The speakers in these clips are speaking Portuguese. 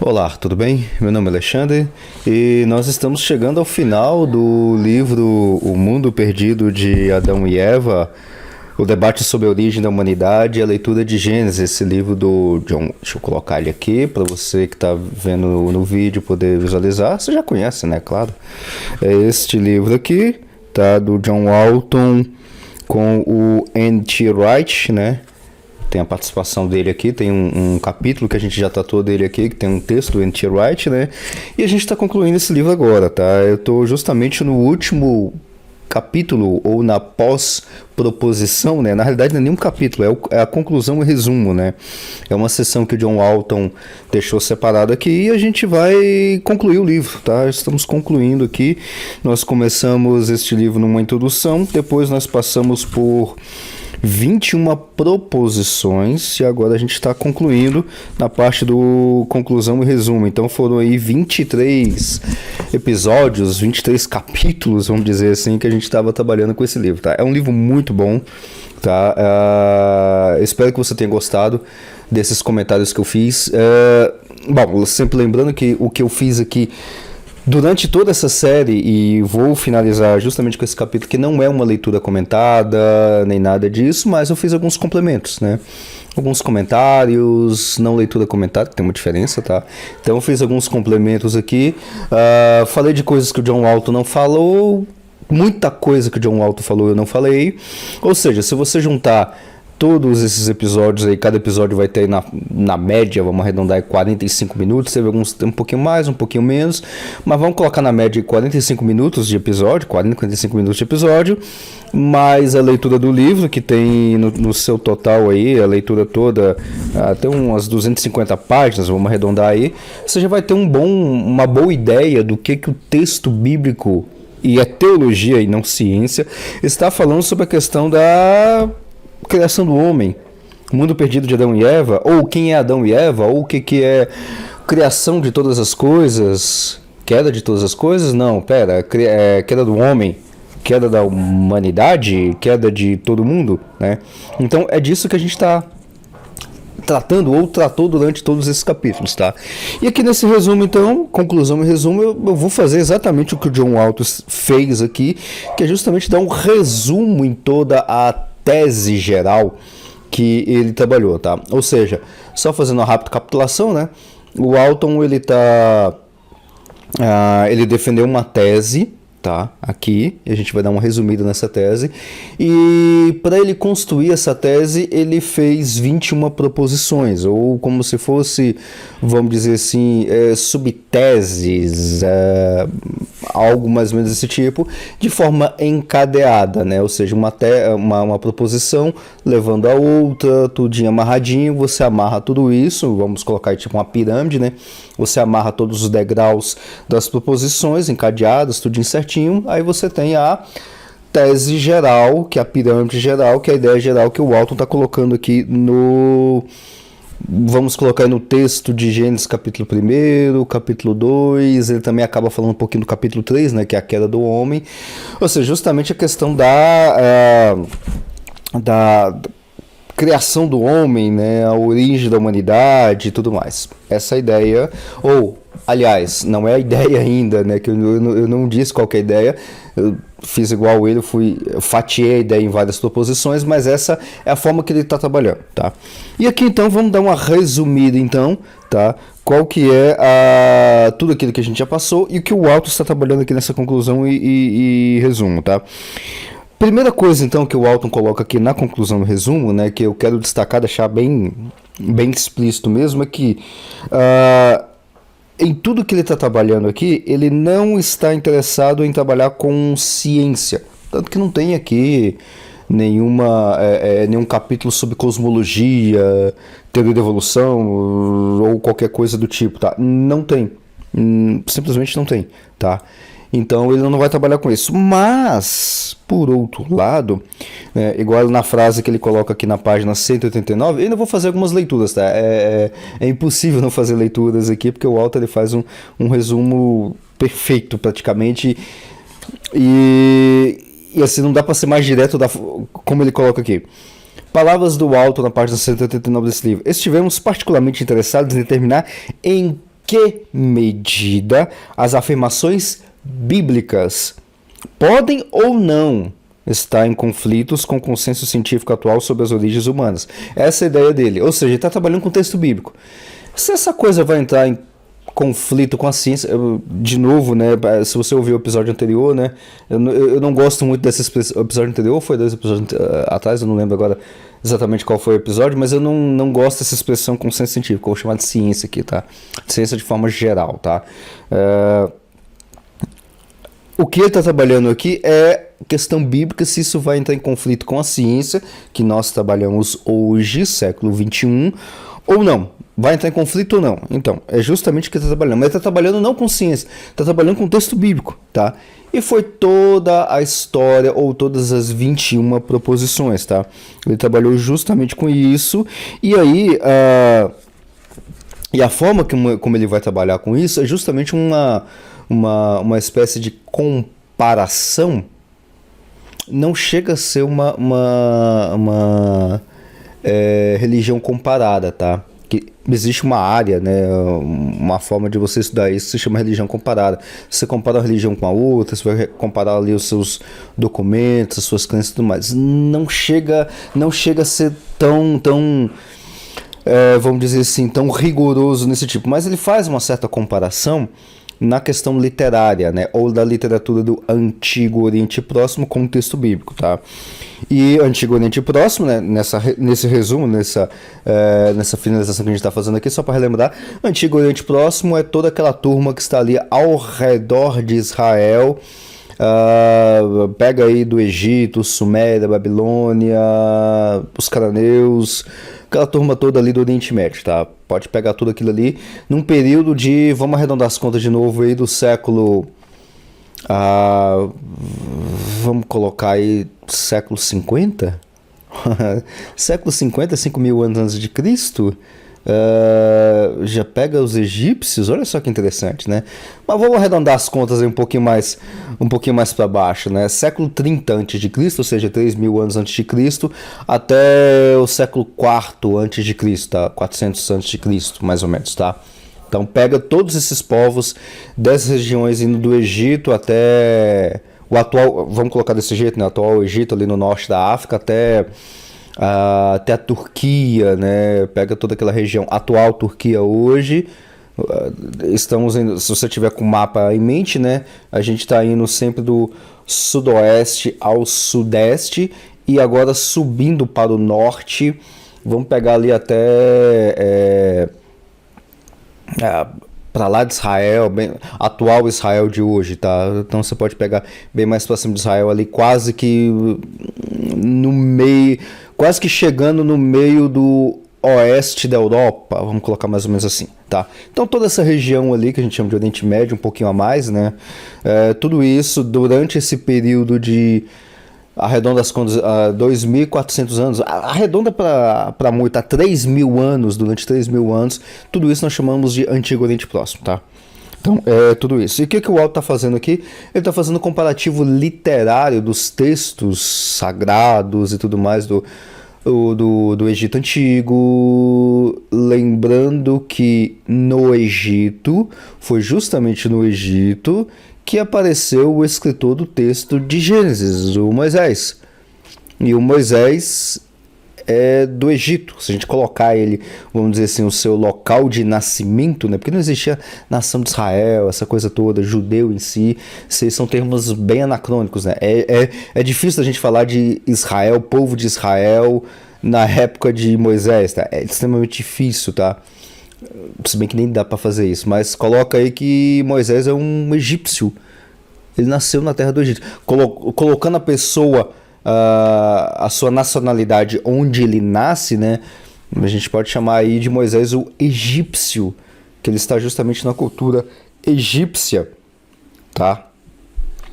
Olá, tudo bem? Meu nome é Alexandre e nós estamos chegando ao final do livro O Mundo Perdido de Adão e Eva, o debate sobre a origem da humanidade e a leitura de Gênesis, esse livro do John. Deixa eu colocar ele aqui para você que está vendo no vídeo poder visualizar. Você já conhece, né? Claro. É este livro aqui, tá? Do John Walton com o N.T. Wright, né? Tem a participação dele aqui, tem um capítulo que a gente já tratou dele aqui, que tem um texto do N.T. Wright, né? E a gente está concluindo esse livro agora, tá? Eu estou justamente no último capítulo, ou na pós-proposição, né? Na realidade não é nenhum capítulo, é a conclusão e resumo, né? É uma sessão que o John Walton deixou separada aqui e a gente vai concluir o livro, tá? Estamos concluindo aqui. Nós começamos este livro numa introdução, depois nós passamos por 21 proposições e agora a gente está concluindo na parte do conclusão e resumo. Então foram aí 23 episódios, 23 capítulos, vamos dizer assim, que a gente estava trabalhando com esse livro, tá? É um livro muito bom, tá? Espero que você tenha gostado desses comentários que eu fiz. Bom, sempre lembrando que o que eu fiz aqui durante toda essa série, e vou finalizar justamente com esse capítulo, que não é uma leitura comentada, nem nada disso, mas eu fiz alguns complementos, né? Alguns comentários, não leitura comentada, que tem uma diferença, tá? Então eu fiz alguns complementos aqui, falei de coisas que o John Walton não falou, muita coisa que o John Walton falou eu não falei, ou seja, se você juntar todos esses episódios aí, cada episódio vai ter na média, vamos arredondar 45 minutos, teve alguns um pouquinho mais, um pouquinho menos, mas vamos colocar na média 45 minutos de episódio, 45 minutos de episódio, mais a leitura do livro, que tem no seu total aí, a leitura toda, tem umas 250 páginas, vamos arredondar aí, você já vai ter uma boa ideia do que o texto bíblico, e a teologia e não ciência, está falando sobre a questão da criação do homem, o mundo perdido de Adão e Eva, ou quem é Adão e Eva, ou o que é criação de todas as coisas, queda de todas as coisas, não, queda do homem, queda da humanidade, queda de todo mundo, né? Então é disso que a gente está tratando ou tratou durante todos esses capítulos, tá? E aqui nesse resumo, então, conclusão e resumo, eu vou fazer exatamente o que o John Walton fez aqui, que é justamente dar um resumo em toda a tese geral que ele trabalhou, tá? Ou seja, só fazendo uma rápida capitulação, né? O Walton, ele defendeu uma tese, tá? Aqui, e a gente vai dar uma resumida nessa tese. E para ele construir essa tese, ele fez 21 proposições, ou como se fosse, vamos dizer assim, subteses, algo mais ou menos desse tipo, de forma encadeada, né? Ou seja, uma proposição levando a outra, tudinho amarradinho, você amarra tudo isso, vamos colocar aí tipo uma pirâmide, né? Você amarra todos os degraus das proposições encadeadas, tudinho certinho, aí você tem a tese geral, que é a pirâmide geral, que é a ideia geral que o Walton está colocando aqui vamos colocar no texto de Gênesis capítulo 1, capítulo 2, ele também acaba falando um pouquinho do capítulo 3, né, que é a queda do homem, ou seja, justamente a questão da criação do homem, né, a origem da humanidade e tudo mais. Essa ideia, ou, aliás, não é a ideia ainda, né, que eu não disse qual que é a ideia, eu fiz igual ele, fatiei a ideia em várias proposições, mas essa é a forma que ele está trabalhando, tá? E aqui então vamos dar uma resumida então, tá? Qual que é tudo aquilo que a gente já passou e o que o Walton está trabalhando aqui nessa conclusão e resumo, tá? Primeira coisa então que o Walton coloca aqui na conclusão e resumo, né, que eu quero destacar, deixar bem explícito mesmo, é que em tudo que ele está trabalhando aqui, ele não está interessado em trabalhar com ciência. Tanto que não tem aqui nenhum capítulo sobre cosmologia, teoria da evolução ou qualquer coisa do tipo, tá? Não tem. Simplesmente não tem, tá? Então ele não vai trabalhar com isso. Mas, por outro lado, igual na frase que ele coloca aqui na página 189, eu ainda vou fazer algumas leituras, tá? É impossível não fazer leituras aqui, porque o Walton ele faz um resumo perfeito, praticamente. E assim, não dá para ser mais direto como ele coloca aqui. Palavras do Walton na página 189 desse livro. Estivemos particularmente interessados em determinar em que medida as afirmações bíblicas podem ou não estar em conflitos com o consenso científico atual sobre as origens humanas. Essa é a ideia dele. Ou seja, ele está trabalhando com texto bíblico. Se essa coisa vai entrar em conflito com a ciência, de novo, né? Se você ouviu o episódio anterior, né? Eu não gosto muito desse episódio anterior, foi 2 episódios atrás, eu não lembro agora exatamente qual foi o episódio, mas eu não gosto dessa expressão consenso científico, eu vou chamar de ciência aqui, tá? Ciência de forma geral, tá? O que ele está trabalhando aqui é questão bíblica, se isso vai entrar em conflito com a ciência, que nós trabalhamos hoje, século XXI, ou não. Vai entrar em conflito ou não? Então, é justamente o que ele está trabalhando. Mas ele está trabalhando não com ciência, está trabalhando com texto bíblico, tá? E foi toda a história, ou todas as 21 proposições, tá? Ele trabalhou justamente com isso, e aí... E a forma como ele vai trabalhar com isso é justamente uma espécie de comparação. Não chega a ser uma religião comparada, tá? Que existe uma área, né, uma forma de você estudar isso que se chama religião comparada. Você compara uma religião com a outra, você vai comparar ali os seus documentos, as suas crenças e tudo mais. Não chega a ser tão vamos dizer assim, tão rigoroso nesse tipo, mas ele faz uma certa comparação na questão literária, né, ou da literatura do Antigo Oriente Próximo com o texto bíblico, tá? E Antigo Oriente Próximo, né, nesse resumo, nessa finalização que a gente está fazendo aqui, só para relembrar, Antigo Oriente Próximo é toda aquela turma que está ali ao redor de Israel, pega aí do Egito, Suméria, Babilônia, os cananeus, aquela turma toda ali do Oriente Médio, tá? Pode pegar tudo aquilo ali num período de, vamos arredondar as contas de novo aí, do século, vamos colocar aí século 50? Século 50, 5.000 anos antes de Cristo. Já pega os egípcios, olha só que interessante, né? Mas vamos arredondar as contas aí um pouquinho mais para baixo, né? Século 30 a.C., ou seja, 3.000 anos antes de Cristo, até o século 4 antes de Cristo, tá? 400 antes de Cristo, mais ou menos, tá? Então pega todos esses povos dessas regiões indo do Egito até o atual, vamos colocar desse jeito, né? O atual Egito ali no norte da África até a Turquia, né? Pega toda aquela região, atual Turquia hoje. Estamos indo, se você tiver com o mapa em mente, né? A gente está indo sempre do sudoeste ao sudeste e agora subindo para o norte. Vamos pegar ali até para lá de Israel, atual Israel de hoje, tá? Então você pode pegar bem mais para cima de Israel ali, quase que no meio, quase que chegando no meio do oeste da Europa, vamos colocar mais ou menos assim, tá? Então toda essa região ali que a gente chama de Oriente Médio, um pouquinho a mais, né? Tudo isso durante esse período de arredonda as contas, 2.400 anos, arredonda para muito, 3.000 anos, durante 3.000 anos, tudo isso nós chamamos de Antigo Oriente Próximo, tá? Então, é tudo isso. E o que o Walter está fazendo aqui? Ele está fazendo um comparativo literário dos textos sagrados e tudo mais do Egito Antigo, lembrando que no Egito, foi justamente no Egito que apareceu o escritor do texto de Gênesis, o Moisés. E o Moisés é do Egito. Se a gente colocar ele, vamos dizer assim, o seu local de nascimento, né? Porque não existia nação de Israel, essa coisa toda, judeu em si, esses são termos bem anacrônicos, né? É difícil a gente falar de Israel, povo de Israel, na época de Moisés, tá? É extremamente difícil, tá? Se bem que nem dá para fazer isso, mas coloca aí que Moisés é um egípcio. Ele nasceu na terra do Egito. Colocando a pessoa, a sua nacionalidade onde ele nasce, né? A gente pode chamar aí de Moisés o egípcio, que ele está justamente na cultura egípcia, tá?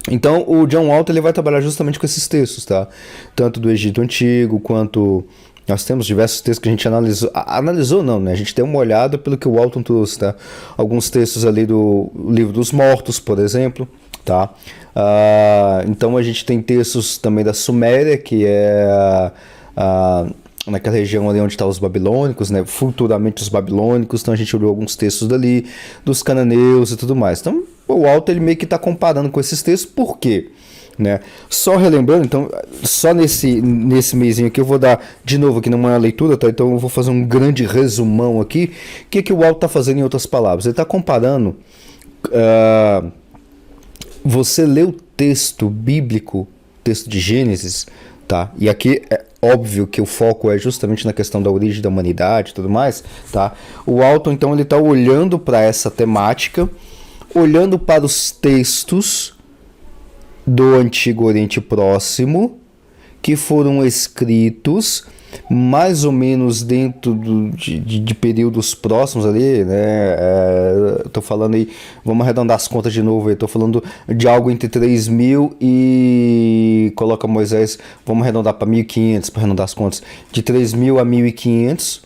Então o John Walton ele vai trabalhar justamente com esses textos, tá? Tanto do Egito Antigo quanto nós temos diversos textos que a gente analisou não, né? A gente deu uma olhada pelo que o Walton trouxe, tá? Alguns textos ali do Livro dos Mortos, por exemplo, tá? Então a gente tem textos também da Suméria, que é naquela região ali onde estão os babilônicos, né? Futuramente os babilônicos, então a gente olhou alguns textos dali, dos cananeus e tudo mais. Então o Walter ele meio que está comparando com esses textos, por quê? Né? Só relembrando, então, só nesse mesinho aqui eu vou dar de novo aqui numa leitura, tá? Então eu vou fazer um grande resumão aqui. O que o Walter está fazendo em outras palavras? Ele está comparando você lê o texto bíblico, texto de Gênesis, tá? E aqui é óbvio que o foco é justamente na questão da origem da humanidade e tudo mais, tá? O Walton, então, ele está olhando para essa temática, olhando para os textos do Antigo Oriente Próximo, que foram escritos mais ou menos dentro de períodos próximos ali, né? Tô falando aí, vamos arredondar as contas de novo aí, tô falando de algo entre 3.000 e coloca Moisés, vamos arredondar para 1.500 para arredondar as contas, de 3.000 a 1.500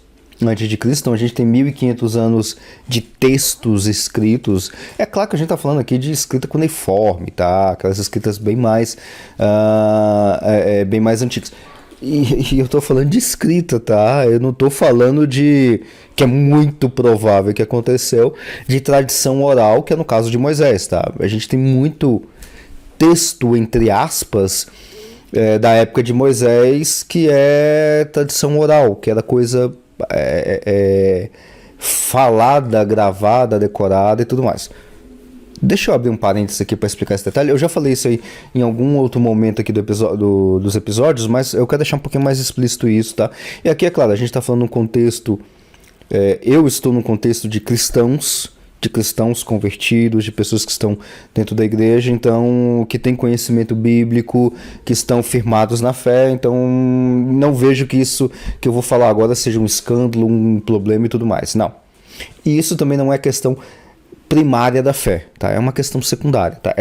antes de Cristo. Então a gente tem 1.500 anos de textos escritos. É claro que a gente tá falando aqui de escrita cuneiforme, tá? Aquelas escritas bem mais bem mais antigas. E eu tô falando de escrita, tá? Eu não tô falando de... que é muito provável que aconteceu, de tradição oral, que é no caso de Moisés, tá? A gente tem muito texto, entre aspas, da época de Moisés, que é tradição oral, que era coisa falada, gravada, decorada e tudo mais. Deixa eu abrir um parênteses aqui para explicar esse detalhe. Eu já falei isso aí em algum outro momento aqui dos episódios, mas eu quero deixar um pouquinho mais explícito isso, tá? E aqui, é claro, a gente está falando num contexto... eu estou num contexto de cristãos convertidos, de pessoas que estão dentro da igreja, então, que têm conhecimento bíblico, que estão firmados na fé, então não vejo que isso que eu vou falar agora seja um escândalo, um problema e tudo mais. Não. E isso também não é questão primária da fé, tá? É uma questão secundária, tá?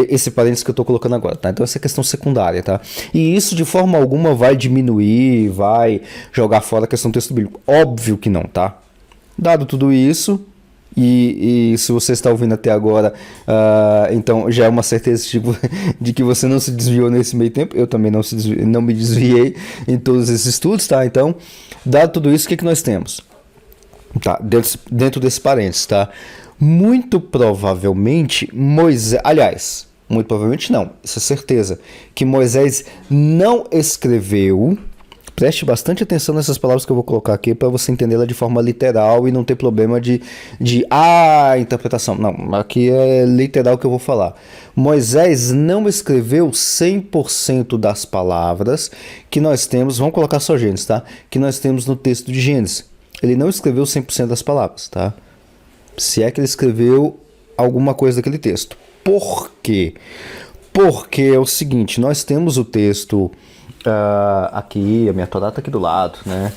Esse parênteses que eu tô colocando agora, tá? Então essa é questão secundária, tá? E isso de forma alguma vai diminuir, vai jogar fora a questão do texto bíblico. Óbvio que não, tá? Dado tudo isso, e se você está ouvindo até agora, então já é uma certeza de que você não se desviou nesse meio tempo. Eu também não me desviei em todos esses estudos, tá? Então, dado tudo isso, o que nós temos? Tá? Dentro desse parênteses, tá? Muito provavelmente Moisés, aliás, muito provavelmente não, isso é certeza, que Moisés não escreveu. Preste bastante atenção nessas palavras que eu vou colocar aqui para você entendê-la de forma literal e não ter problema de interpretação. Não, aqui é literal que eu vou falar. Moisés não escreveu 100% das palavras que nós temos, vamos colocar só Gênesis, tá? Que nós temos no texto de Gênesis. Ele não escreveu 100% das palavras, tá? Se é que ele escreveu alguma coisa daquele texto. Por quê? Porque é o seguinte, nós temos o texto aqui, a minha Torá tá aqui do lado, né?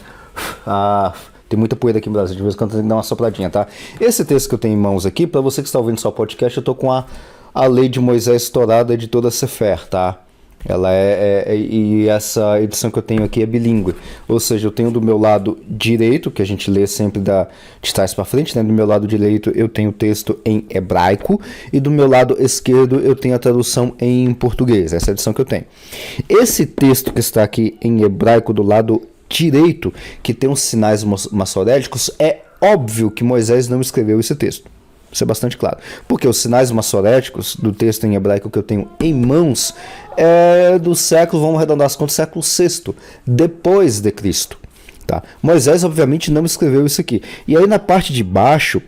Tem muita poeira aqui no Brasil, de vez em quando tem que dar uma sopradinha, tá? Esse texto que eu tenho em mãos aqui, para você que está ouvindo só o podcast, eu tô com a lei de Moisés Torá da editora Sefer, tá? Ela e essa edição que eu tenho aqui é bilíngue, ou seja, eu tenho do meu lado direito, que a gente lê sempre de trás para frente, né? Do meu lado direito eu tenho o texto em hebraico e do meu lado esquerdo eu tenho a tradução em português, essa é a edição que eu tenho. Esse texto que está aqui em hebraico do lado direito, que tem os sinais massoréticos, é óbvio que Moisés não escreveu esse texto. Isso é bastante claro. Porque os sinais massoréticos do texto em hebraico que eu tenho em mãos é do século, vamos arredondar as contas, século VI, depois de Cristo. Tá? Moisés, obviamente, não escreveu isso aqui. E aí na parte de baixo,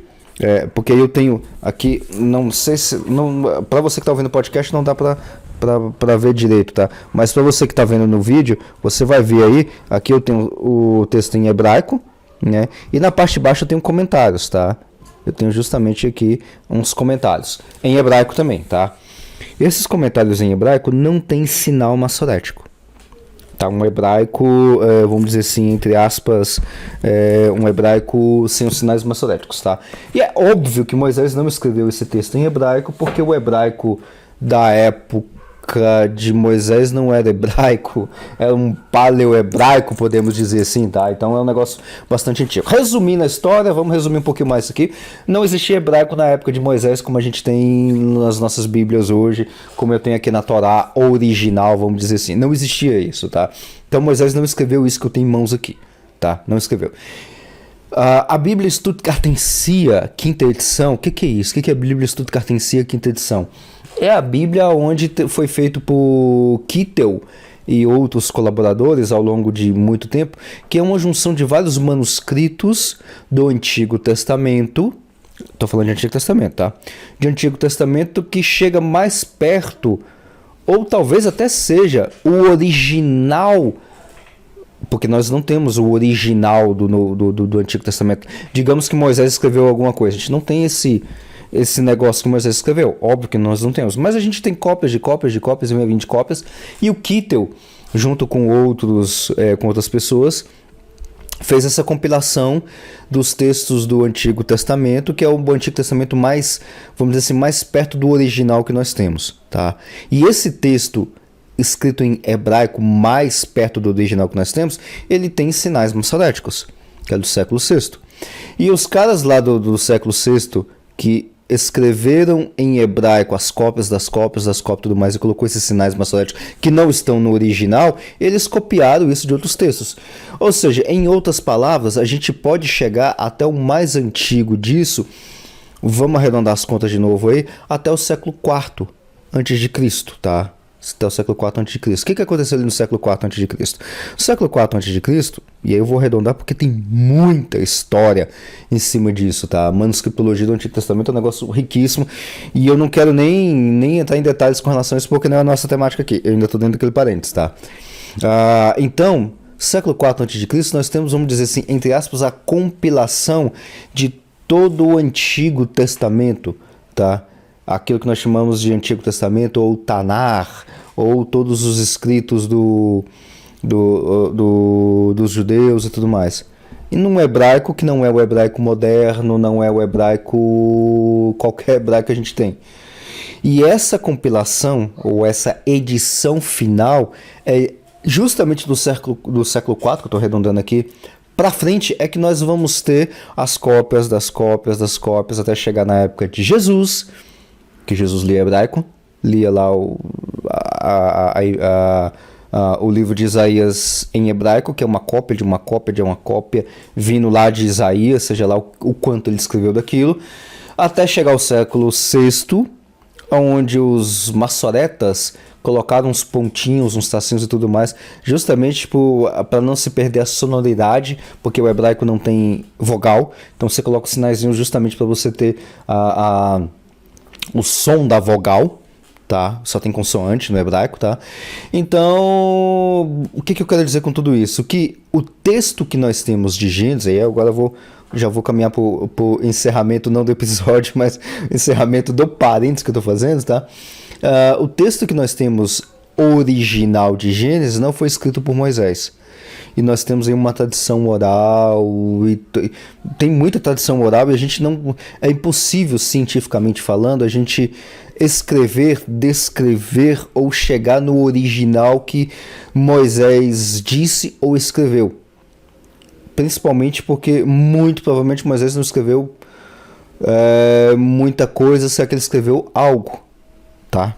porque eu tenho aqui, não sei se... Para você que está ouvindo o podcast, não dá para ver direito, tá? Mas para você que está vendo no vídeo, você vai ver aí, aqui eu tenho o texto em hebraico, né? E na parte de baixo eu tenho comentários, tá? Eu tenho justamente aqui uns comentários em hebraico também, tá? Esses comentários em hebraico não tem sinal massorético, tá? Um hebraico, vamos dizer assim, entre aspas, um hebraico sem os sinais massoréticos, tá? E é óbvio que Moisés não escreveu esse texto em hebraico porque o hebraico da época época de Moisés não era hebraico, era um paleo-hebraico, podemos dizer assim, tá? Então é um negócio bastante antigo. Resumindo a história, vamos resumir um pouquinho mais isso aqui. Não existia hebraico na época de Moisés como a gente tem nas nossas Bíblias hoje, como eu tenho aqui na Torá original, vamos dizer assim. Não existia isso, tá? Então Moisés não escreveu isso que eu tenho em mãos aqui, tá? Não escreveu. A Bíblia Stuttgartensia, quinta edição, o que é isso? O que é a Bíblia Stuttgartensia, quinta edição? É a Bíblia onde foi feito por Kittel e outros colaboradores ao longo de muito tempo, que é uma junção de vários manuscritos do Antigo Testamento. Estou falando de Antigo Testamento, tá? De Antigo Testamento que chega mais perto, ou talvez até seja o original, porque nós não temos o original do Antigo Testamento. Digamos que Moisés escreveu alguma coisa, a gente não tem esse negócio que Moisés escreveu, óbvio que nós não temos, mas a gente tem cópias de cópias de cópias, 20 cópias, e o Kittel, junto com outras pessoas, fez essa compilação dos textos do Antigo Testamento, que é o Antigo Testamento mais, vamos dizer assim, mais perto do original que nós temos, tá? E esse texto escrito em hebraico, mais perto do original que nós temos, ele tem sinais maçoréticos, que é do século VI. E os caras lá do século VI, que escreveram em hebraico as cópias das cópias e tudo mais, e colocou esses sinais maçoréticos que não estão no original, eles copiaram isso de outros textos. Ou seja, em outras palavras, a gente pode chegar até o mais antigo disso, vamos arredondar as contas de novo aí, até o século IV antes de Cristo, tá? Até o século IV a.C. O que aconteceu ali no século IV a.C.? No século IV a.C., e aí eu vou arredondar porque tem muita história em cima disso, tá? A manuscriptologia do Antigo Testamento é um negócio riquíssimo, e eu não quero nem entrar em detalhes com relação a isso, porque não é a nossa temática aqui. Eu ainda estou dentro daquele parênteses, tá? Então, século IV a.C., nós temos, vamos dizer assim, entre aspas, a compilação de todo o Antigo Testamento, tá? Aquilo que nós chamamos de Antigo Testamento, ou Tanar, ou todos os escritos dos judeus e tudo mais. E num hebraico que não é o hebraico moderno, não é o hebraico, qualquer hebraico que a gente tem. E essa compilação, ou essa edição final, é justamente do século IV, que eu estou arredondando aqui, para frente é que nós vamos ter as cópias das cópias das cópias, até chegar na época de Jesus, que Jesus lia hebraico, lia lá o livro de Isaías em hebraico, que é uma cópia de uma cópia de uma cópia, vindo lá de Isaías, seja lá o quanto ele escreveu daquilo, até chegar ao século VI, onde os maçoretas colocaram uns pontinhos, uns tracinhos e tudo mais, justamente para não se perder a sonoridade, porque o hebraico não tem vogal, então você coloca os sinaizinhos justamente para você ter o som da vogal, tá? Só tem consoante no hebraico, tá? Então, o que eu quero dizer com tudo isso? Que o texto que nós temos de Gênesis, aí agora já vou caminhar pro encerramento, não do episódio, mas encerramento do parênteses que eu tô fazendo, tá? O texto que nós temos original de Gênesis não foi escrito por Moisés. E nós temos aí uma tradição oral, e tem muita tradição oral, e a gente não... É impossível, cientificamente falando, a gente escrever, descrever ou chegar no original que Moisés disse ou escreveu. Principalmente porque, muito provavelmente, Moisés não escreveu muita coisa, se é que ele escreveu algo, tá?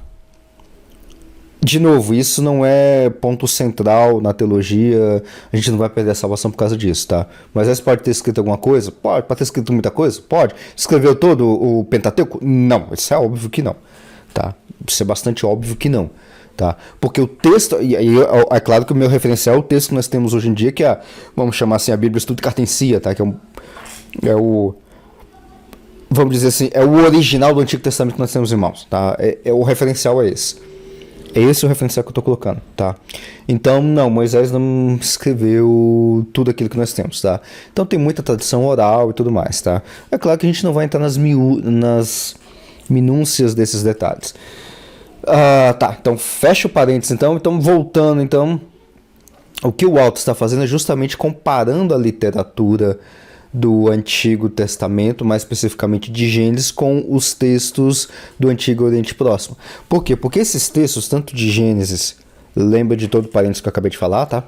De novo, isso não é ponto central na teologia, a gente não vai perder a salvação por causa disso, tá? Moisés pode ter escrito alguma coisa? Pode. Pode ter escrito muita coisa? Pode. Escreveu todo o Pentateuco? Não, isso é óbvio que não, tá? Isso é bastante óbvio que não, tá? Porque o texto, e é claro que o meu referencial é o texto que nós temos hoje em dia, que é, vamos chamar assim, a Bíblia Stuttgartensia, tá? Que vamos dizer assim, é o original do Antigo Testamento que nós temos em mãos, tá? O referencial é esse. É esse o referencial que eu estou colocando, tá? Então, não, Moisés não escreveu tudo aquilo que nós temos, tá? Então tem muita tradição oral e tudo mais, tá? É claro que a gente não vai entrar nas minúcias desses detalhes. Tá, então fecha o parênteses, então voltando, então, o que o Walter está fazendo é justamente comparando a literatura do Antigo Testamento, mais especificamente de Gênesis, com os textos do Antigo Oriente Próximo. Por quê? Porque esses textos, tanto de Gênesis, lembra de todo o parênteses que eu acabei de falar, tá?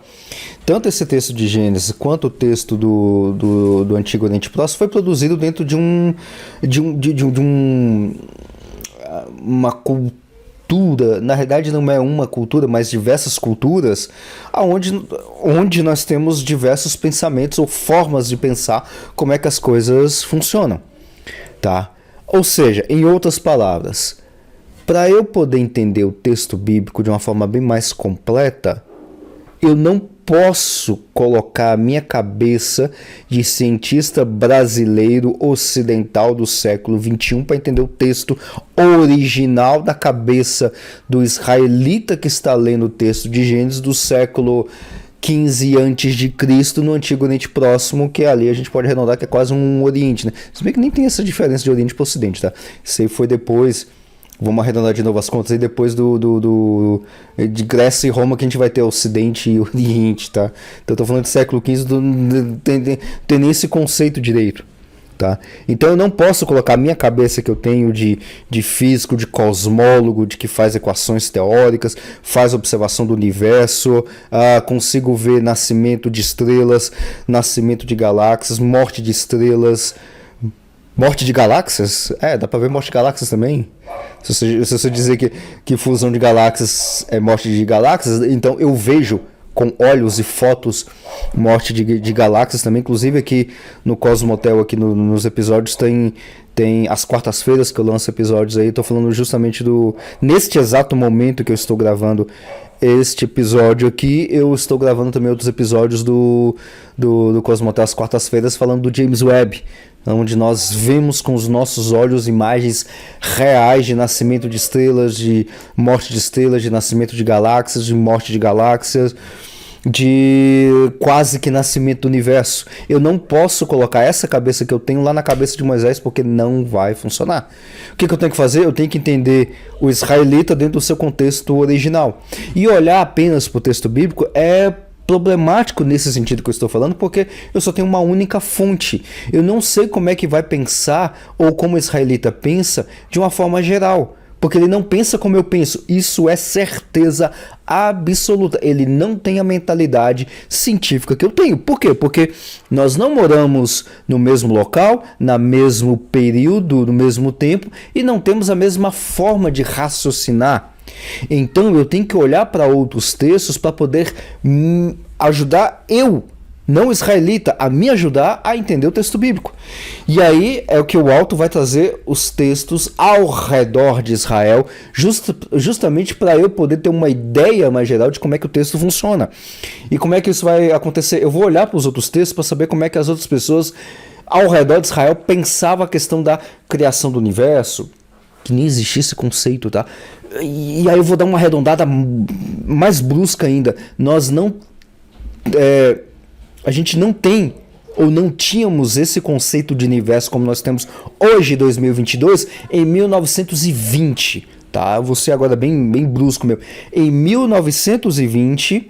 Tanto esse texto de Gênesis quanto o texto do Antigo Oriente Próximo foi produzido dentro de uma cultura, na realidade não é uma cultura, mas diversas culturas, onde nós temos diversos pensamentos ou formas de pensar como é que as coisas funcionam, tá? Ou seja, em outras palavras, para eu poder entender o texto bíblico de uma forma bem mais completa, eu não posso colocar a minha cabeça de cientista brasileiro ocidental do século XXI para entender o texto original da cabeça do israelita que está lendo o texto de Gênesis do século XV a.C. no Antigo Oriente Próximo, que ali a gente pode arredondar que é quase um Oriente, né? Se bem que nem tem essa diferença de Oriente para Ocidente, tá? Isso aí foi depois... Vamos arredondar de novo as contas aí depois de Grécia e Roma que a gente vai ter Ocidente e Oriente, tá? Então eu tô falando de século XV, não tem nem esse conceito direito, tá? Então eu não posso colocar a minha cabeça que eu tenho de físico, de cosmólogo, de que faz equações teóricas, faz observação do universo, consigo ver nascimento de estrelas, nascimento de galáxias, morte de estrelas... Morte de galáxias? Dá pra ver morte de galáxias também. Se você dizer que fusão de galáxias é morte de galáxias, então eu vejo com olhos e fotos morte de galáxias também. Inclusive aqui no Cosmotel, aqui nos episódios, tem as quartas-feiras que eu lanço episódios aí. Tô falando justamente neste exato momento que eu estou gravando este episódio aqui, eu estou gravando também outros episódios do Cosmotel às quartas-feiras, falando do James Webb, onde nós vemos com os nossos olhos imagens reais de nascimento de estrelas, de morte de estrelas, de nascimento de galáxias, de morte de galáxias, de quase que nascimento do universo. Eu não posso colocar essa cabeça que eu tenho lá na cabeça de Moisés, porque não vai funcionar. O que eu tenho que fazer? Eu tenho que entender o israelita dentro do seu contexto original. E olhar apenas para o texto bíblico é problemático nesse sentido que eu estou falando, porque eu só tenho uma única fonte. Eu não sei como é que vai pensar, ou como o israelita pensa, de uma forma geral. Porque ele não pensa como eu penso. Isso é certeza absoluta. Ele não tem a mentalidade científica que eu tenho. Por quê? Porque nós não moramos no mesmo local, no mesmo período, no mesmo tempo, e não temos a mesma forma de raciocinar. Então eu tenho que olhar para outros textos para poder ajudar eu, não israelita, a me ajudar a entender o texto bíblico. E aí é o que o Alto vai trazer os textos ao redor de Israel, justamente para eu poder ter uma ideia mais geral de como é que o texto funciona. E como é que isso vai acontecer? Eu vou olhar para os outros textos para saber como é que as outras pessoas ao redor de Israel pensavam a questão da criação do universo, que nem existia esse conceito, tá? E aí eu vou dar uma arredondada mais brusca ainda. A gente não tem ou não tínhamos esse conceito de universo como nós temos hoje, 2022, em 1920, tá? Eu vou ser agora bem brusco meu. Em 1920,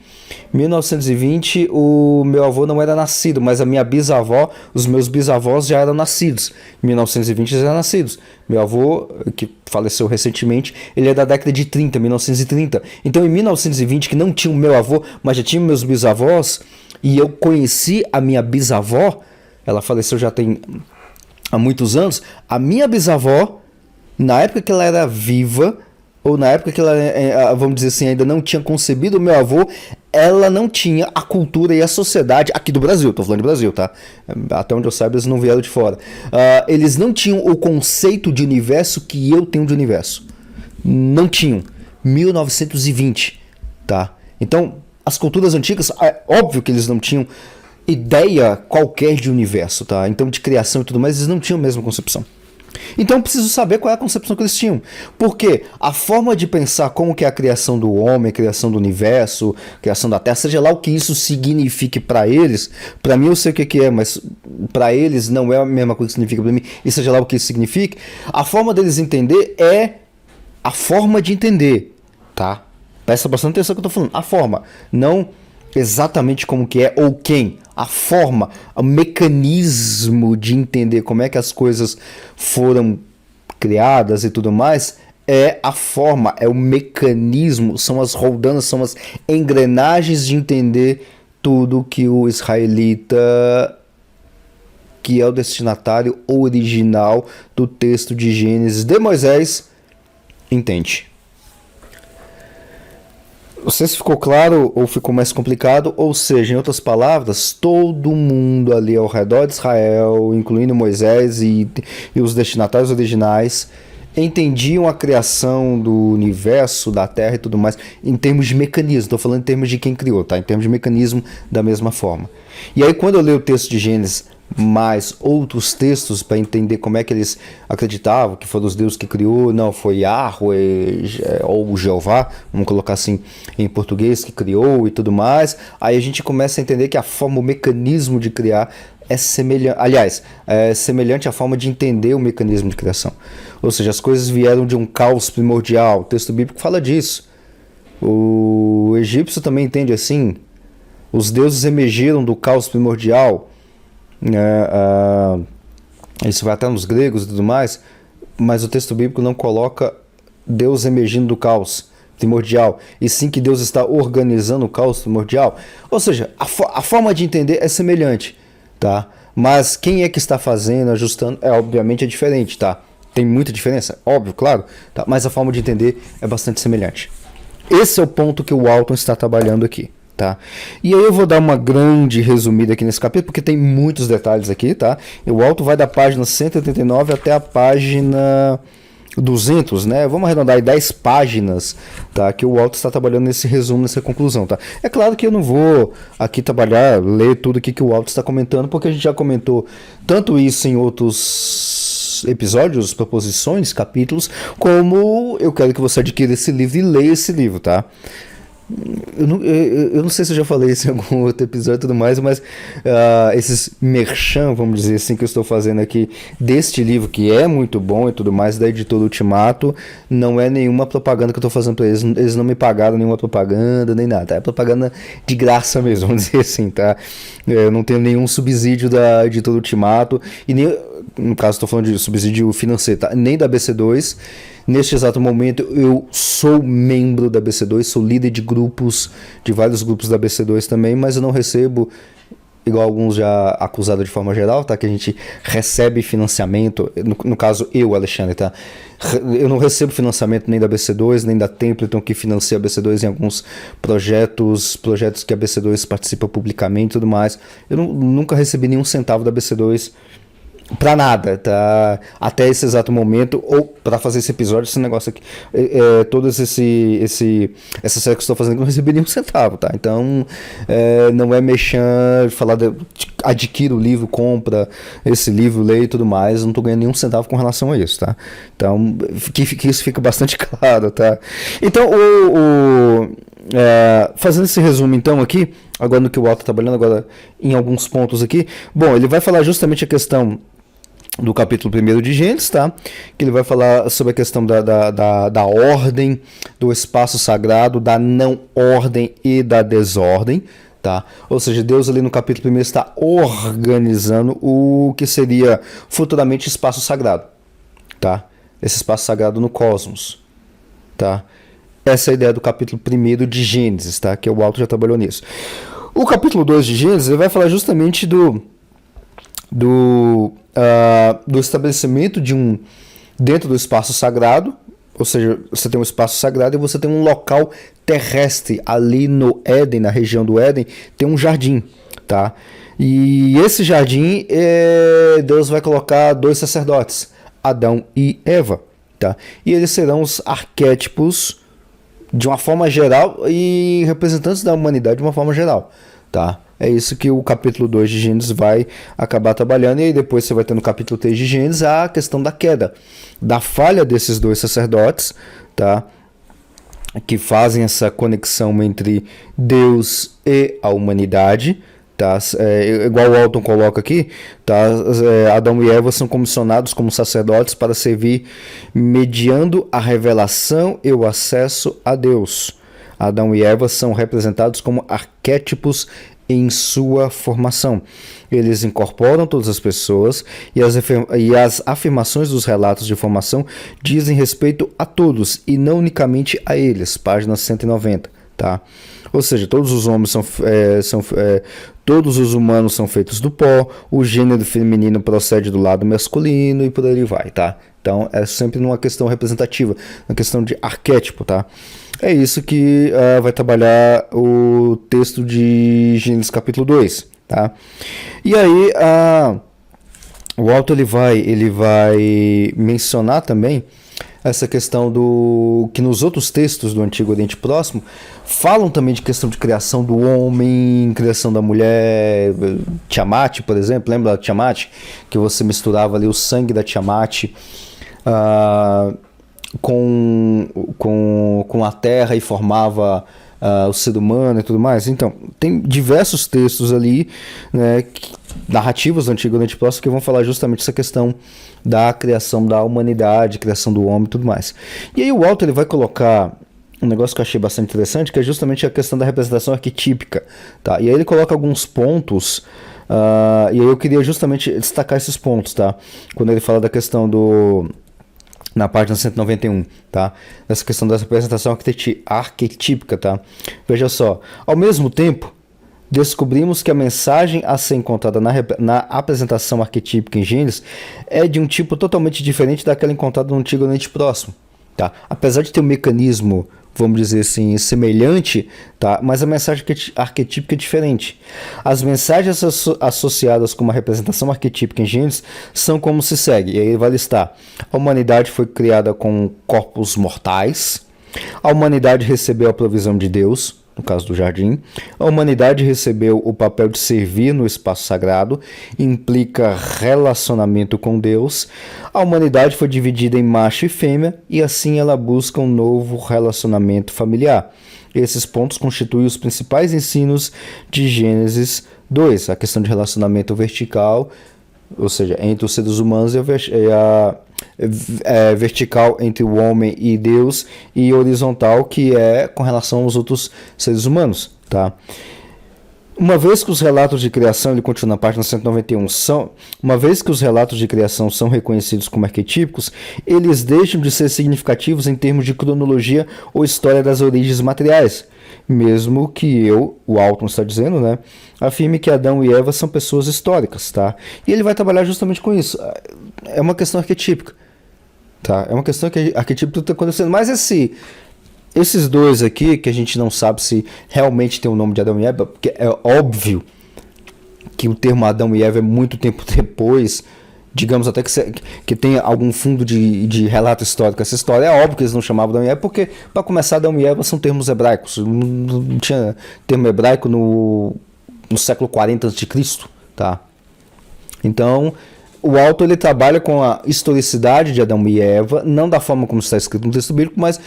o meu avô não era nascido, mas a minha bisavó, os meus bisavós já eram nascidos. Em 1920 eles eram nascidos. Meu avô, que faleceu recentemente, ele é da década de 30, 1930. Então em 1920, que não tinha o meu avô, mas já tinha meus bisavós, e eu conheci a minha bisavó, ela faleceu já tem há muitos anos, a minha bisavó, na época que ela era viva, ou na época que ela, vamos dizer assim, ainda não tinha concebido o meu avô, ela não tinha a cultura e a sociedade aqui do Brasil, tô falando de Brasil, tá? Até onde eu saiba, eles não vieram de fora. Eles não tinham o conceito de universo que eu tenho de universo. Não tinham. 1920, tá? Então, as culturas antigas, é óbvio que eles não tinham ideia qualquer de universo, tá? Então, de criação e tudo mais, eles não tinham a mesma concepção. Então eu preciso saber qual é a concepção que eles tinham. Porque a forma de pensar como que é a criação do homem, a criação do universo, a criação da Terra, seja lá o que isso signifique para eles, para mim eu sei o que é, mas para eles não é a mesma coisa que significa para mim, e seja lá o que isso signifique, a forma deles entender é a forma de entender, tá? Presta bastante atenção no que eu tô falando. A forma, não exatamente como que é ou quem, a forma, o mecanismo de entender como é que as coisas foram criadas e tudo mais, é a forma, é o mecanismo, são as roldanas, são as engrenagens de entender tudo que o israelita, que é o destinatário original do texto de Gênesis de Moisés, entende. Não sei se ficou claro ou ficou mais complicado, ou seja, em outras palavras, todo mundo ali ao redor de Israel, incluindo Moisés e os destinatários originais, entendiam a criação do universo, da Terra e tudo mais, em termos de mecanismo. Estou falando em termos de quem criou, tá? Em termos de mecanismo, da mesma forma. E aí, quando eu leio o texto de Gênesis, mais outros textos para entender como é que eles acreditavam que foi os deuses que criou, não, foi Yahweh ou Jeová, vamos colocar assim em português, que criou e tudo mais. Aí a gente começa a entender que a forma, o mecanismo de criar é semelhante, aliás, é semelhante à forma de entender o mecanismo de criação. Ou seja, as coisas vieram de um caos primordial. O texto bíblico fala disso. O egípcio também entende assim. Os deuses emergiram do caos primordial. Isso vai até nos gregos e tudo mais, mas o texto bíblico não coloca Deus emergindo do caos primordial, e sim que Deus está organizando o caos primordial. Ou seja, a forma de entender é semelhante, tá? Mas quem é que está fazendo, ajustando, obviamente é diferente, tá? Tem muita diferença, óbvio, claro, tá? Mas a forma de entender é bastante semelhante. Esse é o ponto que o Walton está trabalhando aqui. Tá? E aí eu vou dar uma grande resumida aqui nesse capítulo, porque tem muitos detalhes aqui, tá? E o Walton vai da página 189 até a página 200, né? Vamos arredondar aí 10 páginas, tá? Que o Walton está trabalhando nesse resumo, nessa conclusão, tá? É claro que eu não vou aqui trabalhar, ler tudo aqui que o Walton está comentando, porque a gente já comentou tanto isso em outros episódios, proposições, capítulos, como eu quero que você adquira esse livro e leia esse livro, tá? Eu não sei se eu já falei isso em algum outro episódio e tudo mais, mas esses merchan, vamos dizer assim, que eu estou fazendo aqui deste livro, que é muito bom e tudo mais, da editora Ultimato, não é nenhuma propaganda que eu estou fazendo para eles. Eles não me pagaram nenhuma propaganda, nem nada. É propaganda de graça mesmo, vamos dizer assim, tá? Eu não tenho nenhum subsídio da editora Ultimato, e nem, no caso estou falando de subsídio financeiro, tá? Nem da BC2. Neste exato momento eu sou membro da BC2, sou líder de grupos, de vários grupos da BC2 também, mas eu não recebo, igual alguns já acusados de forma geral, tá? Que a gente recebe financiamento, no caso eu, Alexandre, tá? Eu não recebo financiamento nem da BC2, nem da Templeton, que financia a BC2 em alguns projetos que a BC2 participa publicamente e tudo mais. Eu nunca recebi nenhum centavo da BC2 pra nada, tá? Até esse exato momento, ou pra fazer esse episódio, esse negócio aqui, todos essa série que eu estou fazendo, eu não recebi nenhum centavo, tá? Então, não é mexer, falar adquira o livro, compra esse livro, leia e tudo mais, eu não tô ganhando nenhum centavo com relação a isso, tá? Então, que isso fica bastante claro, tá? Então, fazendo esse resumo então aqui, agora no que o Walton está trabalhando agora em alguns pontos aqui, bom, ele vai falar justamente a questão do capítulo 1 de Gênesis, tá? Que ele vai falar sobre a questão da ordem, do espaço sagrado, da não ordem e da desordem, tá? Ou seja, Deus ali no capítulo 1 está organizando o que seria futuramente espaço sagrado, tá? Esse espaço sagrado no cosmos, tá? Essa é a ideia do capítulo 1 de Gênesis, tá? Que o Walton já trabalhou nisso. O capítulo 2 de Gênesis ele vai falar justamente do estabelecimento de dentro do espaço sagrado, ou seja, você tem um espaço sagrado e você tem um local terrestre ali no Éden, na região do Éden, tem um jardim, tá? E esse jardim, Deus vai colocar 2 sacerdotes, Adão e Eva, tá? E eles serão os arquétipos de uma forma geral e representantes da humanidade de uma forma geral, tá? É isso que o capítulo 2 de Gênesis vai acabar trabalhando, e aí depois você vai ter no capítulo 3 de Gênesis a questão da queda, da falha desses 2 sacerdotes, tá? Que fazem essa conexão entre Deus e a humanidade, tá? Igual o Walton coloca aqui, tá? Adão e Eva são comissionados como sacerdotes para servir mediando a revelação e o acesso a Deus. Adão e Eva são representados como arquétipos em sua formação. Eles incorporam todas as pessoas e as afirmações dos relatos de formação dizem respeito a todos e não unicamente a eles. Página 190, tá? Ou seja, todos os homens todos os humanos são feitos do pó, o gênero feminino procede do lado masculino e por aí vai, tá? Então é sempre numa questão representativa, uma questão de arquétipo, tá? É isso que vai trabalhar o texto de Gênesis capítulo 2, tá? E aí o autor ele vai mencionar também essa questão do que nos outros textos do Antigo Oriente Próximo falam também de questão de criação do homem, criação da mulher, Tiamat, por exemplo, lembra da Tiamat? Que você misturava ali o sangue da Tiamat com a terra e formava o ser humano e tudo mais. Então, tem diversos textos ali, né, narrativas do Antigo Oriente Próximo que vão falar justamente essa questão da criação da humanidade, criação do homem e tudo mais. E aí o autor ele vai colocar um negócio que eu achei bastante interessante, que é justamente a questão da representação arquetípica, tá? E aí ele coloca alguns pontos, e aí eu queria justamente destacar esses pontos, tá? Quando ele fala da questão na página 191, tá? Essa questão da representação arquetípica, tá? Veja só, ao mesmo tempo, descobrimos que a mensagem a ser encontrada na apresentação arquetípica em Gênesis é de um tipo totalmente diferente daquela encontrada no Antigo Oriente Próximo, tá? Apesar de ter um mecanismo, vamos dizer assim, semelhante, tá? Mas a mensagem arquetípica é diferente. As mensagens associadas com uma representação arquetípica em Gênesis são como se segue, e aí ele vai listar: a humanidade foi criada com corpos mortais, a humanidade recebeu a provisão de Deus, no caso do jardim, a humanidade recebeu o papel de servir no espaço sagrado, implica relacionamento com Deus, a humanidade foi dividida em macho e fêmea e assim ela busca um novo relacionamento familiar. Esses pontos constituem os principais ensinos de Gênesis 2, a questão de relacionamento vertical, ou seja, entre os seres humanos e a vertical entre o homem e Deus, e horizontal, que é com relação aos outros seres humanos, tá? Uma vez que os relatos de criação, ele continua na página 191, uma vez que os relatos de criação são reconhecidos como arquetípicos, eles deixam de ser significativos em termos de cronologia ou história das origens materiais, mesmo que o Alton está dizendo, né, afirme que Adão e Eva são pessoas históricas, tá? E ele vai trabalhar justamente com isso. É uma questão arquetípica, tá? É uma questão que arquetípica está acontecendo, mas esses dois aqui, que a gente não sabe se realmente tem o nome de Adão e Eva, porque é óbvio que o termo Adão e Eva é muito tempo depois, digamos até que tem algum fundo de relato histórico essa história. É óbvio que eles não chamavam Adão e Eva, porque, para começar, Adão e Eva são termos hebraicos. Não tinha termo hebraico no século 40 a.C., tá? Então, o autor ele trabalha com a historicidade de Adão e Eva, não da forma como está escrito no texto bíblico, mas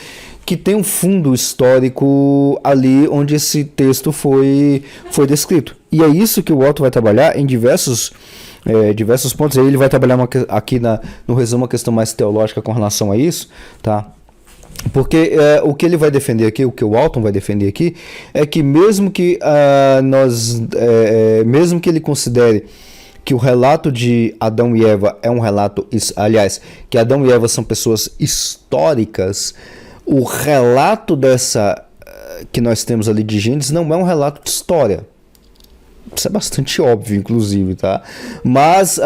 que tem um fundo histórico ali onde esse texto foi descrito. E é isso que o autor vai trabalhar em diversos pontos. Aí ele vai trabalhar aqui no resumo uma questão mais teológica com relação a isso, tá? Porque o que ele vai defender aqui, o que o Alton vai defender aqui, é que mesmo que mesmo que ele considere que o relato de Adão e Eva é um relato, aliás, que Adão e Eva são pessoas históricas, o relato que nós temos ali de Gênesis não é um relato de história. Isso é bastante óbvio, inclusive, tá? Mas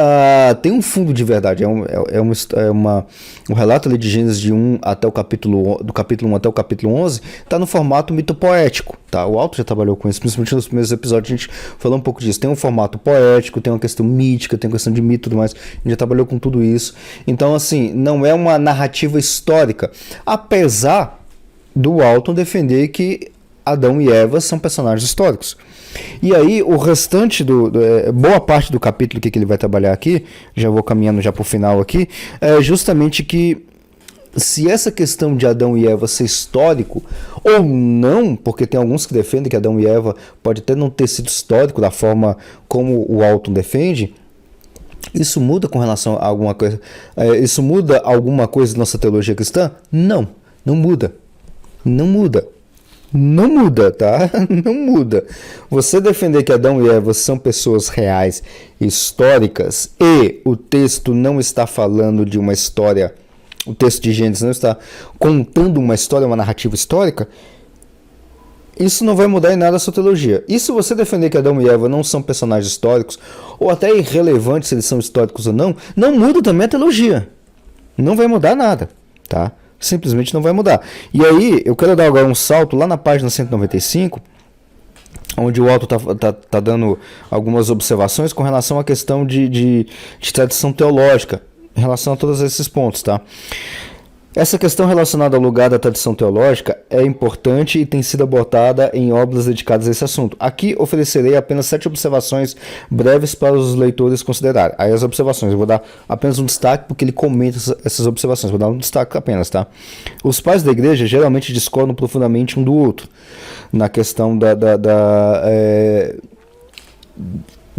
tem um fundo de verdade. Um relato ali de Gênesis do capítulo 1 até o capítulo 11 está no formato mitopoético, tá? O Alto já trabalhou com isso, principalmente nos primeiros episódios a gente falou um pouco disso. Tem um formato poético, tem uma questão mítica, tem uma questão de mito e tudo mais. A gente já trabalhou com tudo isso. Então, assim, não é uma narrativa histórica. Apesar do Alton defender que Adão e Eva são personagens históricos. E aí, o restante boa parte do capítulo que ele vai trabalhar aqui, já vou caminhando já para o final aqui, é justamente que se essa questão de Adão e Eva ser histórico ou não, porque tem alguns que defendem que Adão e Eva pode até não ter sido histórico da forma como o Alton defende, isso muda com relação a alguma coisa? Isso muda alguma coisa da nossa teologia cristã? Não muda. Não muda. Não muda, tá? Não muda. Você defender que Adão e Eva são pessoas reais, históricas, e o texto não está falando de uma história, o texto de Gênesis não está contando uma história, uma narrativa histórica, isso não vai mudar em nada a sua teologia. E se você defender que Adão e Eva não são personagens históricos, ou até irrelevante se eles são históricos ou não, não muda também a teologia. Não vai mudar nada, tá? Simplesmente não vai mudar. E aí, eu quero dar agora um salto lá na página 195, onde o Walton tá dando algumas observações com relação à questão de tradição teológica, em relação a todos esses pontos, tá? Essa questão relacionada ao lugar da tradição teológica é importante e tem sido abordada em obras dedicadas a esse assunto. Aqui oferecerei apenas 7 observações breves para os leitores considerarem. Aí as observações, eu vou dar apenas um destaque porque ele comenta essas observações, vou dar um destaque apenas, tá? Os pais da igreja geralmente discordam profundamente um do outro na questão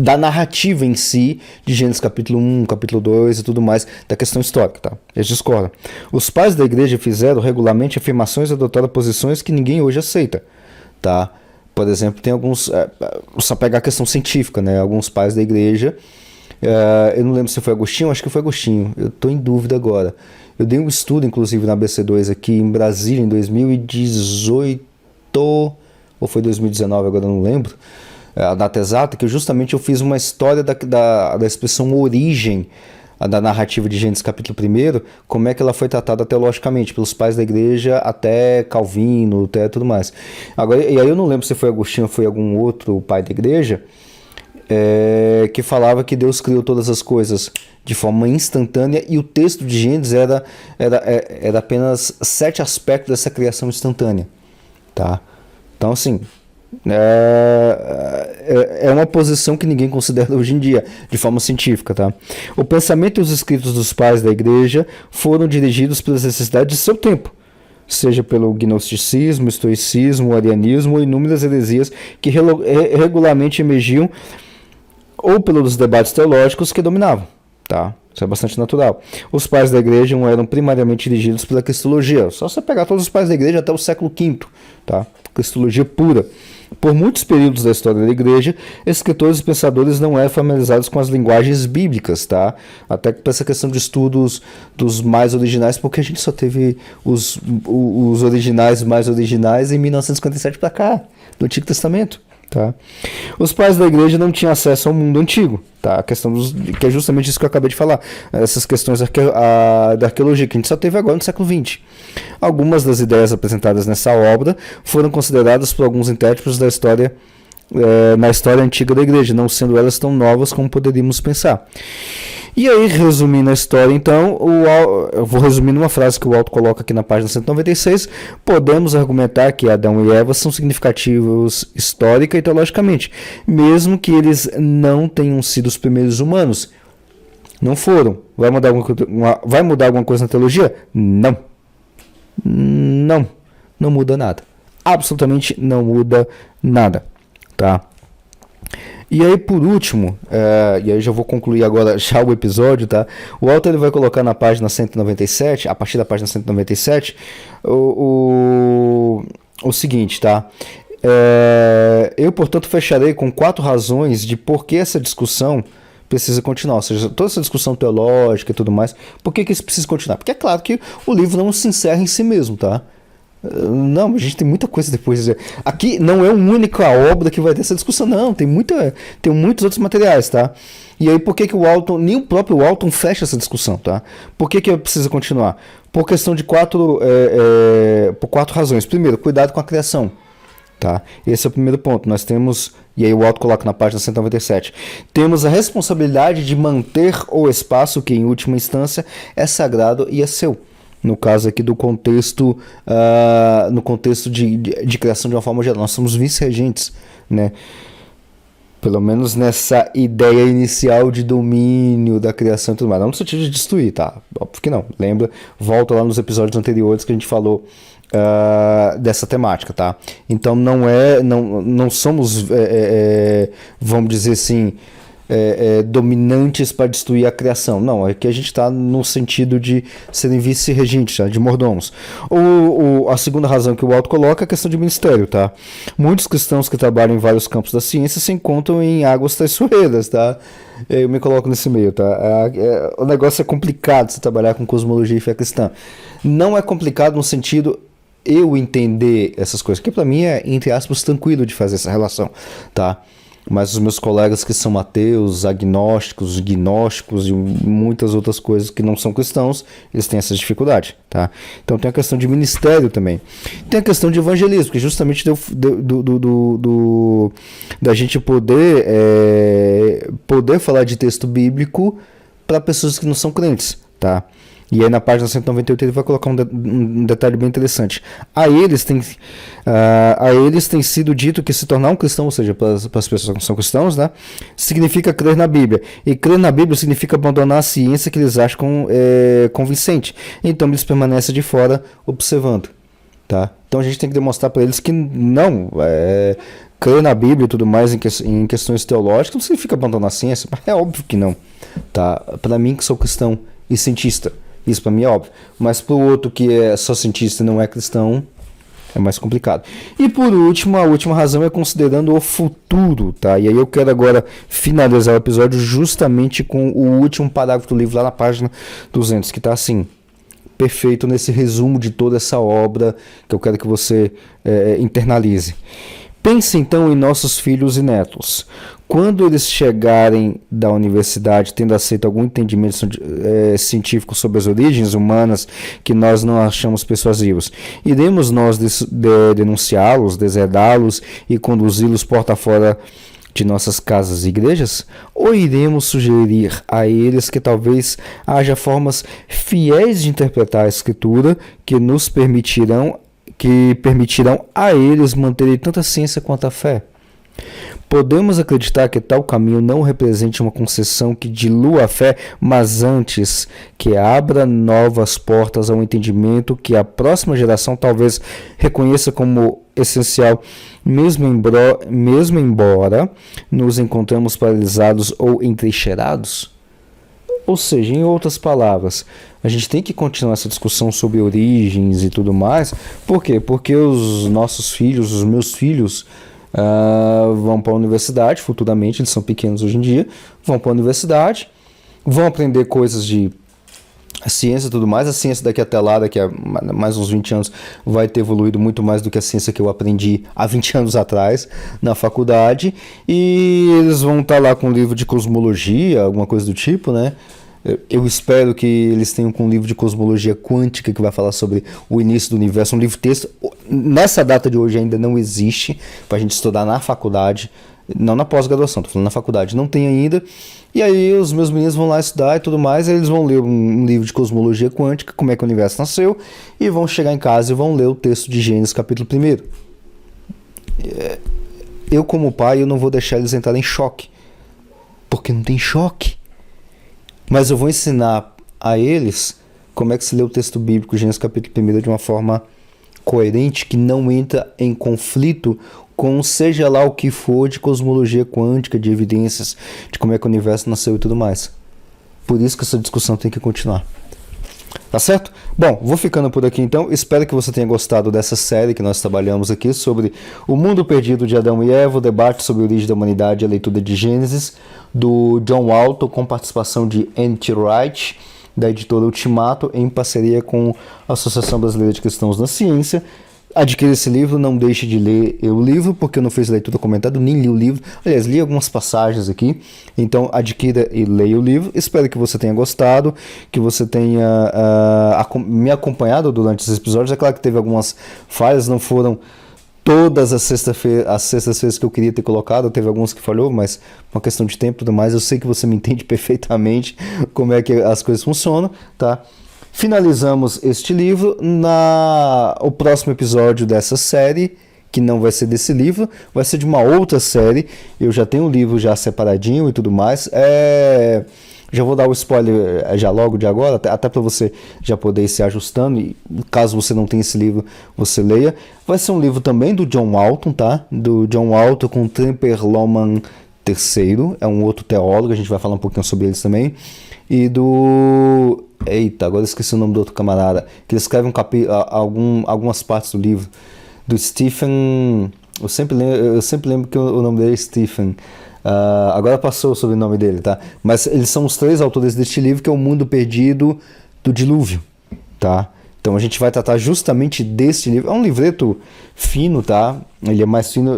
da narrativa em si, de Gênesis capítulo 1, capítulo 2 e tudo mais, da questão histórica, tá? Eles discordam. Os pais da igreja fizeram regularmente afirmações e adotaram posições que ninguém hoje aceita, tá? Por exemplo, tem alguns, só pegar a questão científica, né? Alguns pais da igreja, eu não lembro se foi Agostinho, acho que foi Agostinho, eu estou em dúvida agora. Eu dei um estudo, inclusive, na ABC2 aqui em Brasília, em 2018, ou foi 2019, agora eu não lembro, a data exata, que justamente eu fiz uma história da expressão origem da narrativa de Gênesis capítulo 1, como é que ela foi tratada teologicamente pelos pais da igreja até Calvino, até tudo mais. Agora, e aí eu não lembro se foi Agostinho ou foi algum outro pai da igreja que falava que Deus criou todas as coisas de forma instantânea e o texto de Gênesis era apenas 7 aspectos dessa criação instantânea, tá? Então, assim, é uma posição que ninguém considera hoje em dia, de forma científica, tá? O pensamento e os escritos dos pais da igreja foram dirigidos pelas necessidades de seu tempo, seja pelo gnosticismo, estoicismo, arianismo ou inúmeras heresias que regularmente emergiam ou pelos debates teológicos que dominavam, tá? Isso é bastante natural. Os pais da igreja não eram primariamente dirigidos pela cristologia. Só você pegar todos os pais da igreja até o século V, tá? Cristologia pura. Por muitos períodos da história da igreja, escritores e pensadores não eram familiarizados com as linguagens bíblicas, tá? Até para essa questão de estudos dos mais originais, porque a gente só teve os originais mais originais em 1957 para cá, do Antigo Testamento. Tá? Os pais da igreja não tinham acesso ao mundo antigo, tá? A questão que é justamente isso que eu acabei de falar, essas questões da arqueologia que a gente só teve agora no século XX. Algumas das ideias apresentadas nessa obra foram consideradas por alguns intérpretes da história na história antiga da igreja, não sendo elas tão novas como poderíamos pensar. E aí, resumindo a história, então, eu vou resumir numa frase que o Walton coloca aqui na página 196, podemos argumentar que Adão e Eva são significativos histórica e teologicamente, mesmo que eles não tenham sido os primeiros humanos. Não foram. Vai mudar alguma coisa na teologia? Não. Não muda nada. Absolutamente não muda nada. Tá? E aí, por último, e aí já vou concluir agora já o episódio, tá? O Walter ele vai colocar na página 197, a partir da página 197, o seguinte, tá? Eu, portanto, fecharei com 4 razões de por que essa discussão precisa continuar, ou seja, toda essa discussão teológica e tudo mais, por que isso precisa continuar? Porque é claro que o livro não se encerra em si mesmo, tá? Não, a gente tem muita coisa depois. Aqui não é uma única obra que vai ter essa discussão, não. Tem muitos outros materiais, tá? E aí, por que o Walton, nem o próprio Walton fecha essa discussão, tá? Por que precisa continuar? Por questão de 4 razões. Primeiro, cuidado com a criação, tá? Esse é o primeiro ponto. Nós temos, e aí o Walton coloca na página 197, temos a responsabilidade de manter o espaço que, em última instância, é sagrado e é seu. No caso aqui do contexto, no contexto de criação de uma forma geral, nós somos vice-regentes, né? Pelo menos nessa ideia inicial de domínio da criação e tudo mais. Não no sentido de destruir, tá? Óbvio que não. Lembra? Volta lá nos episódios anteriores que a gente falou dessa temática, tá? Então não somos, vamos dizer assim, dominantes para destruir a criação. Não, aqui a gente está no sentido de serem vice-regentes, tá? De mordomos. A segunda razão que o Alto coloca é a questão de ministério, tá? Muitos cristãos que trabalham em vários campos da ciência se encontram em águas traiçoeiras, tá? Eu me coloco nesse meio, tá? O negócio é complicado se trabalhar com cosmologia e fé cristã. Não é complicado no sentido eu entender essas coisas, que para mim é, entre aspas, tranquilo de fazer essa relação, tá? Mas os meus colegas que são ateus, agnósticos, gnósticos e muitas outras coisas que não são cristãos, eles têm essa dificuldade, tá? Então tem a questão de ministério também. Tem a questão de evangelismo, que justamente da gente poder falar de texto bíblico para pessoas que não são crentes, tá? E aí na página 198 ele vai colocar um detalhe bem interessante. A eles tem sido dito que se tornar um cristão, ou seja, para as pessoas que não são cristãos, né, significa crer na Bíblia. E crer na Bíblia significa abandonar a ciência que eles acham convincente. Então eles permanecem de fora observando. Tá? Então a gente tem que demonstrar para eles que não... crer na Bíblia e tudo mais em questões teológicas não significa abandonar a ciência. Mas é óbvio que não. Tá? Para mim que sou cristão e cientista, isso para mim é óbvio. Mas para o outro que é só cientista e não é cristão, é mais complicado. E por último, a última razão é considerando o futuro, tá? E aí eu quero agora finalizar o episódio justamente com o último parágrafo do livro lá na página 200, que está assim, perfeito nesse resumo de toda essa obra que eu quero que você internalize. Pense então em nossos filhos e netos. Quando eles chegarem da universidade tendo aceito algum entendimento científico sobre as origens humanas que nós não achamos persuasivos, iremos nós denunciá-los, deserdá-los e conduzi-los porta fora de nossas casas e igrejas? Ou iremos sugerir a eles que talvez haja formas fiéis de interpretar a Escritura que permitirão a eles manterem tanta ciência quanto a fé? Podemos acreditar que tal caminho não represente uma concessão que dilua a fé, mas antes que abra novas portas ao entendimento que a próxima geração talvez reconheça como essencial, mesmo embora nos encontremos paralisados ou entrincheirados? Ou seja, em outras palavras, a gente tem que continuar essa discussão sobre origens e tudo mais. Por quê? Porque os nossos filhos, os meus filhos, vão para a universidade futuramente, eles são pequenos hoje em dia, vão para a universidade, vão aprender coisas de ciência e tudo mais. A ciência daqui até lá, daqui a mais uns 20 anos, vai ter evoluído muito mais do que a ciência que eu aprendi há 20 anos atrás na faculdade, e eles vão estar lá com um livro de cosmologia, alguma coisa do tipo, né? Eu espero que eles tenham com um livro de cosmologia quântica que vai falar sobre o início do universo, um livro-texto. Nessa data de hoje ainda não existe para a gente estudar na faculdade, não na pós-graduação, estou falando na faculdade, não tem ainda. E aí os meus meninos vão lá estudar e tudo mais, aí eles vão ler um livro de cosmologia quântica, como é que o universo nasceu, e vão chegar em casa e vão ler o texto de Gênesis capítulo 1. Eu como pai, eu não vou deixar eles entrarem em choque, porque não tem choque. Mas eu vou ensinar a eles como é que se lê o texto bíblico, Gênesis capítulo 1, de uma forma coerente, que não entra em conflito com seja lá o que for de cosmologia quântica, de evidências, de como é que o universo nasceu e tudo mais. Por isso que essa discussão tem que continuar. Tá certo? Bom, vou ficando por aqui então. Espero que você tenha gostado dessa série que nós trabalhamos aqui sobre o mundo perdido de Adão e Eva, o debate sobre a origem da humanidade e a leitura de Gênesis, do John Walton, com participação de N.T. Wright, da editora Ultimato, em parceria com a Associação Brasileira de Cristãos na Ciência. Adquira esse livro, não deixe de ler o livro, porque eu não fiz leitura comentada, nem li o livro. Aliás, li algumas passagens aqui. Então, adquira e leia o livro. Espero que você tenha gostado, que você tenha me acompanhado durante esses episódios. É claro que teve algumas falhas, não foram todas as sextas-feiras que eu queria ter colocado. Teve alguns que falhou, mas uma questão de tempo e tudo mais. Eu sei que você me entende perfeitamente como é que as coisas funcionam, tá? Finalizamos este livro. O próximo episódio dessa série, que não vai ser desse livro, vai ser de uma outra série. Eu já tenho o livro já separadinho e tudo mais. Já vou dar o spoiler já logo de agora, até para você já poder ir se ajustando. E caso você não tenha esse livro, você leia. Vai ser um livro também do John Walton, tá? Do John Walton com Tremper Lehmann III, é um outro teólogo, a gente vai falar um pouquinho sobre eles também, e do... Eita, agora eu esqueci o nome do outro camarada, que ele escreve algumas partes do livro, do Stephen... Eu sempre lembro que o nome dele é Stephen. Agora passou o sobrenome dele, tá? Mas eles são os 3 autores deste livro, que é O Mundo Perdido do Dilúvio, tá? Então a gente vai tratar justamente deste livro. É um livreto fino, tá? Ele é mais fino,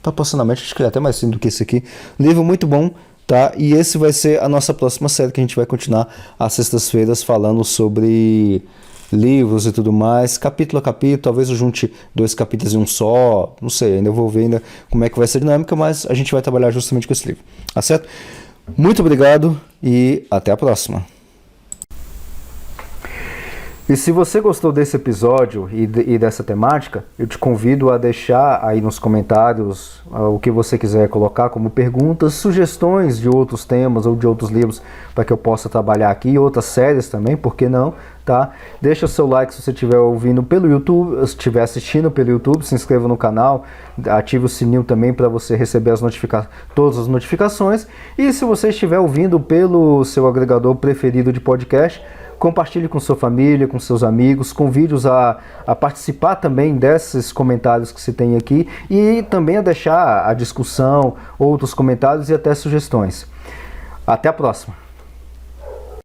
proporcionalmente, acho que ele é até mais fino do que esse aqui. Livro muito bom, tá? E esse vai ser a nossa próxima série, que a gente vai continuar às sextas-feiras falando sobre livros e tudo mais, capítulo a capítulo. Talvez eu junte 2 capítulos em um só, não sei, ainda vou ver ainda como é que vai ser a dinâmica, mas a gente vai trabalhar justamente com esse livro, tá certo? Muito obrigado e até a próxima. E se você gostou desse episódio e dessa temática, eu te convido a deixar aí nos comentários o que você quiser colocar como perguntas, sugestões de outros temas ou de outros livros para que eu possa trabalhar aqui, outras séries também, por que não, tá? Deixa o seu like se você estiver ouvindo pelo YouTube, se estiver assistindo pelo YouTube, se inscreva no canal, ative o sininho também para você receber todas as notificações, e se você estiver ouvindo pelo seu agregador preferido de podcast, compartilhe com sua família, com seus amigos, convide-os a participar também desses comentários que se tem aqui e também a deixar a discussão, outros comentários e até sugestões. Até a próxima!